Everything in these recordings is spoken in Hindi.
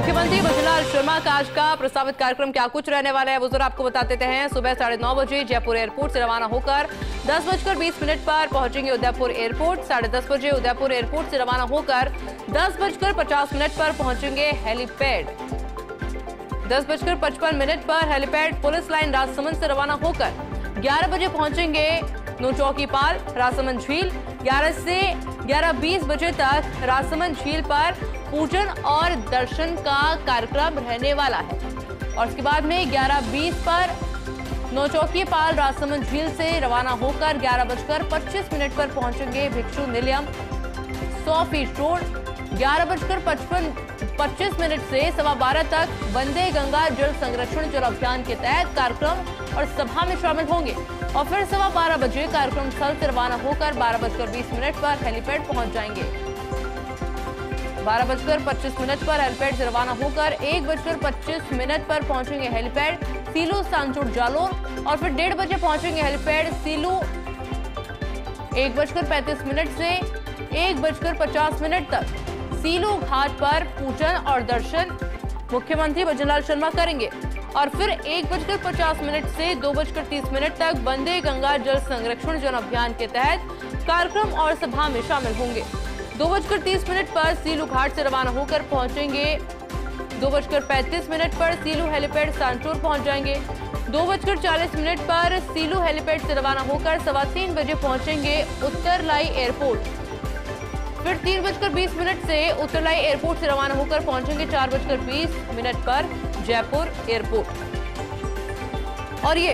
मुख्यमंत्री भजनलाल शर्मा का आज का प्रस्तावित कार्यक्रम क्या कुछ रहने वाला है वो जरा आपको बता देते हैं। सुबह 9:30 बजे जयपुर एयरपोर्ट से रवाना होकर 10:20 पर पहुंचेंगे उदयपुर एयरपोर्ट। 10:30 बजे उदयपुर एयरपोर्ट से रवाना होकर 10:50 पर पहुंचेंगे हेलीपैड। 10:55 पर हेलीपैड पुलिस लाइन राजसमंद से रवाना होकर 11 बजे पहुंचेंगे नौचौकीपाल राजसमंद झील। 11 से 11:20 बजे तक राजसमंद झील पर पूजन और दर्शन का कार्यक्रम रहने वाला है और उसके बाद में 11:20 पर नौचौकीपाल राजसमंद झील से रवाना होकर 11:25 पर पहुंचेंगे भिक्षु निलयम 100 फीट रोड। 11:25 से 12:15 तक वंदे गंगा जल संरक्षण जल अभियान के तहत कार्यक्रम और सभा में शामिल होंगे और फिर 12:15 बजे कार्यक्रम स्थल से रवाना होकर 12:20 पर हेलीपैड पहुंच जाएंगे। 12:25 पर हेलीपैड से रवाना होकर 1:25 पर पहुंचेंगे हेलीपैड सीलू सांचोर जालोर और फिर 1:30 बजे पहुंचेंगे हेलीपैड सीलू। 1:35 से 1:50 तक सीलू घाट पर पूजन और दर्शन मुख्यमंत्री भजनलाल शर्मा करेंगे और फिर 1:50 से 2:30 तक वंदे गंगा जल संरक्षण जन अभियान के तहत कार्यक्रम और सभा में शामिल होंगे। 2:30 पर सीलू घाट से रवाना होकर पहुंचेंगे। 2:35 पर सीलू हेलीपैड सांचोर पहुंच जाएंगे। 2:40 पर सीलू हेलीपैड से रवाना होकर 3:15 बजे पहुंचेंगे उत्तरलाई एयरपोर्ट। फिर 3:20 से उत्तरलाई एयरपोर्ट से रवाना होकर पहुंचेंगे 4:20 पर जयपुर एयरपोर्ट। और ये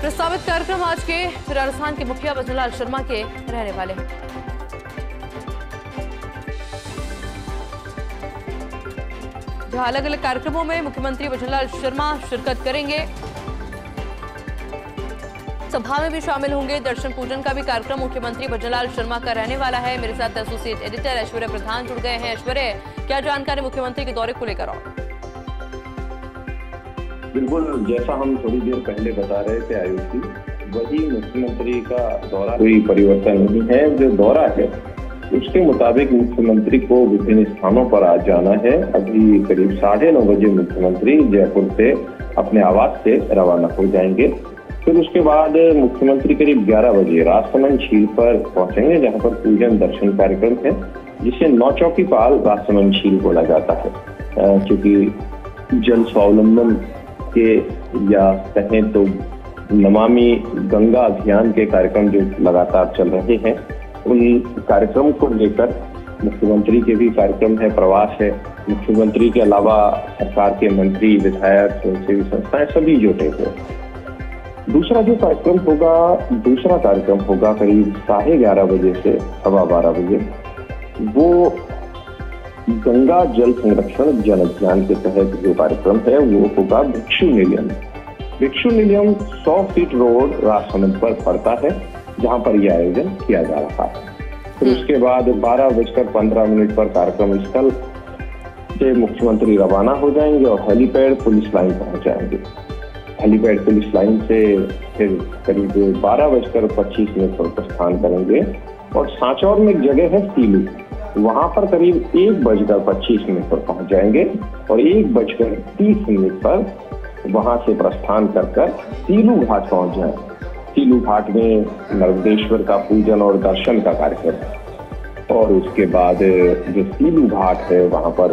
प्रस्तावित कार्यक्रम आज के राजस्थान के मुखिया भजनलाल शर्मा के रहने वाले हैं। जहां अलग अलग कार्यक्रमों में मुख्यमंत्री भजनलाल शर्मा शिरकत करेंगे, सभा में भी शामिल होंगे। दर्शन पूजन का भी कार्यक्रम मुख्यमंत्री भजनलाल शर्मा का रहने वाला है। मेरे साथ एसोसिएट एडिटर ऐश्वर्या प्रधान जुड़ गए हैं। ऐश्वर्या, क्या जानकारी मुख्यमंत्री के दौरे को लेकर? बिल्कुल, जैसा हम थोड़ी देर पहले बता रहे थे आयुषी, वही मुख्यमंत्री का दौरा, कोई परिवर्तन नहीं है। जो दौरा है उसके मुताबिक मुख्यमंत्री को विभिन्न स्थानों पर आज जाना है। अभी करीब 9:30 बजे मुख्यमंत्री जयपुर से अपने आवास से रवाना हो जाएंगे। फिर उसके बाद मुख्यमंत्री करीब 11 बजे राजसमंद झील पर पहुंचेंगे, जहां पर पूजन दर्शन कार्यक्रम है, जिसे नौचौकीपाल राजसमंद झील बोला जाता है, क्योंकि जल स्वावलंबन के या कहें तो नमामि गंगा अभियान के कार्यक्रम जो लगातार चल रहे हैं, उन कार्यक्रम को लेकर मुख्यमंत्री के भी कार्यक्रम है, प्रवास है। मुख्यमंत्री के अलावा सरकार के मंत्री, विधायक, स्वयंसेवी संस्थाएं सभी जुटे हुए। दूसरा कार्यक्रम होगा करीब 11:30 बजे से 12:15 बजे। वो गंगा जल संरक्षण जन अभियान के तहत जो कार्यक्रम है वो होगा भिक्षु निलयम। भिक्षु निलयम 100 फीट रोड राजसमंद पर पड़ता है, जहां पर यह आयोजन किया जा रहा है। फिर उसके बाद 12:15 पर कार्यक्रम स्थल से मुख्यमंत्री रवाना हो जाएंगे और हेलीपैड पुलिस लाइन पहुंच जाएंगे। हेलीपैड पुलिस लाइन से फिर करीब 12:25 पर प्रस्थान करेंगे और सांचौर में एक जगह है सीलू, वहां पर करीब 1:25 पर पहुंच जाएंगे और 1:30 पर वहां से प्रस्थान कर सीलू घाट पहुंच जाएंगे। सीलू घाट में नर्मदेश्वर का पूजन और दर्शन का कार्यक्रम है और उसके बाद जो सीलू घाट है वहां पर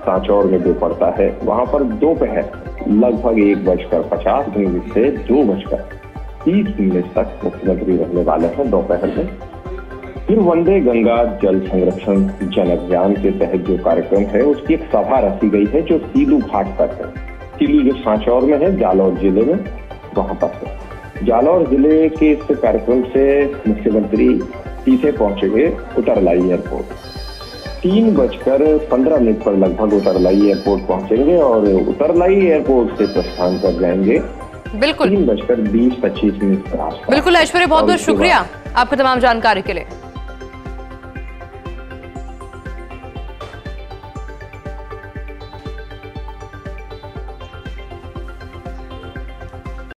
सांचौर में जो पड़ता है, वहां पर दोपहर लगभग 1:50 से 2:30 तक मुख्यमंत्री रहने वाले हैं दोपहर में। फिर वंदे गंगा जल संरक्षण जन अभियान के तहत जो कार्यक्रम है उसकी एक सभा रखी गई है जो सीलू घाट पर है। सीलू जो सांचौर में है, जालौर जिले में, वहां पर है। जालौर जिले के इस कार्यक्रम से मुख्यमंत्री सीधे पहुंचेंगे उतरलाई एयरपोर्ट। 3:15 पर लगभग उतरलाई एयरपोर्ट पहुंचेंगे और उतरलाई एयरपोर्ट से प्रस्थान कर जाएंगे। बिल्कुल 3:20-25 पर। बिल्कुल ऐश्वर्या, बहुत बहुत शुक्रिया आपकी तमाम जानकारी के लिए।